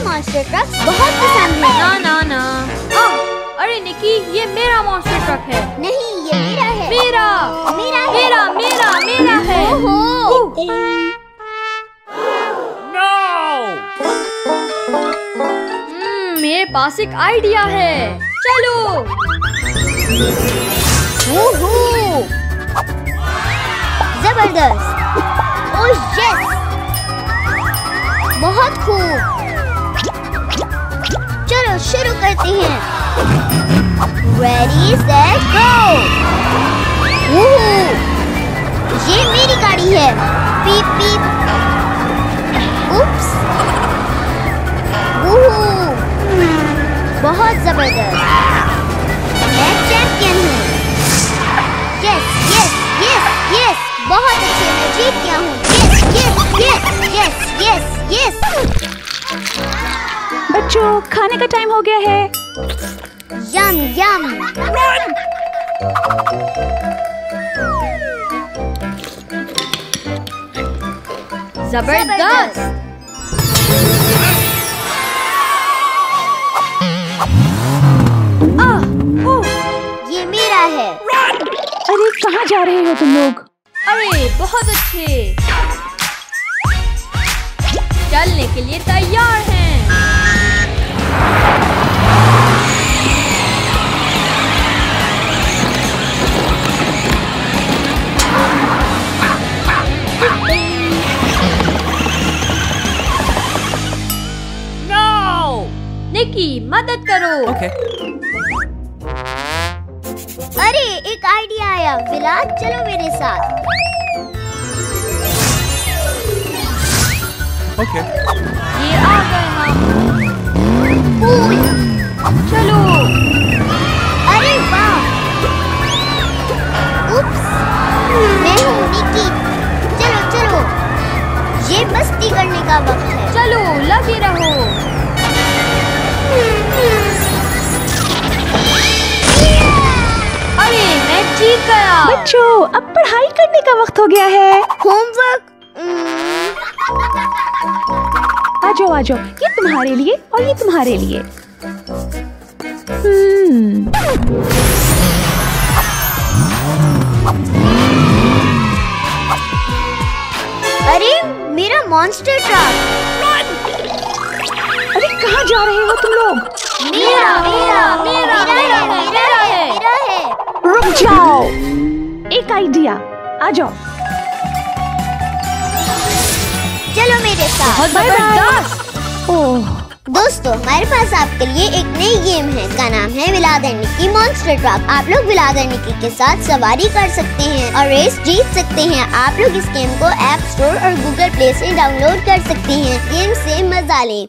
Monster trucks बहुत पसंद है। ना ना ना। अरे निकी, ये मेरा मॉन्स्टर ट्रक है। नहीं, ये मेरा है। मेरा मेरा है। मेरा मेरा मेरा है। ओहो। मेरे पास एक आइडिया है। चलो। ओहो, जबरदस्त। ओह यस, बहुत खूब। चलो शुरू करते हैं। Ready set go. ये मेरी गाड़ी है। पीप पीप। उप्स। बहुत जबरदस्त। मैं चैंपियन हूँ। यस यस यस यस, बहुत अच्छे, मैं जीत गया हूँ। Yes yes yes yes yes. बच्चों, खाने का टाइम हो गया है। यम यम। जबरदस्त। ये मेरा है। अरे कहाँ जा रहे हो तुम लोग? अरे बहुत अच्छे। चलने के लिए तैयार हैं। निकी, मदद करो। अरे एक आइडिया आया। विलास, चलो मेरे साथ। ये आ गए हम। चलो। अरे वाह। उप्स, मैं हूँ निकी। चलो चलो, ये मस्ती करने का वक्त है। चलो, लगे रहो। अरे मैं जीत गया। बच्चों, अब पढ़ाई करने का वक्त हो गया है। होमवर्क। आ जाओ आ जाओ, ये तुम्हारे लिए और ये तुम्हारे लिए। अरे मेरा मॉन्स्टर ट्रक। अरे कहाँ जा रहे हो तुम लोग? मेरा मेरा मेरा मेरा मेरा है। मेरा है। रुक जाओ, एक आइडिया। आ जाओ। चलो मेरे साथ। बहुत जबरदस्त। ओह, दोस्तों, हमारे पास आपके लिए एक नई गेम है। इसका नाम है विलादर निकी मॉन्स्टर ट्रक। आप लोग विलादर निकी के साथ सवारी कर सकते हैं और रेस जीत सकते हैं। आप लोग इस गेम को ऐप स्टोर और गूगल प्ले से डाउनलोड कर सकते हैं। गेम से मजा लें।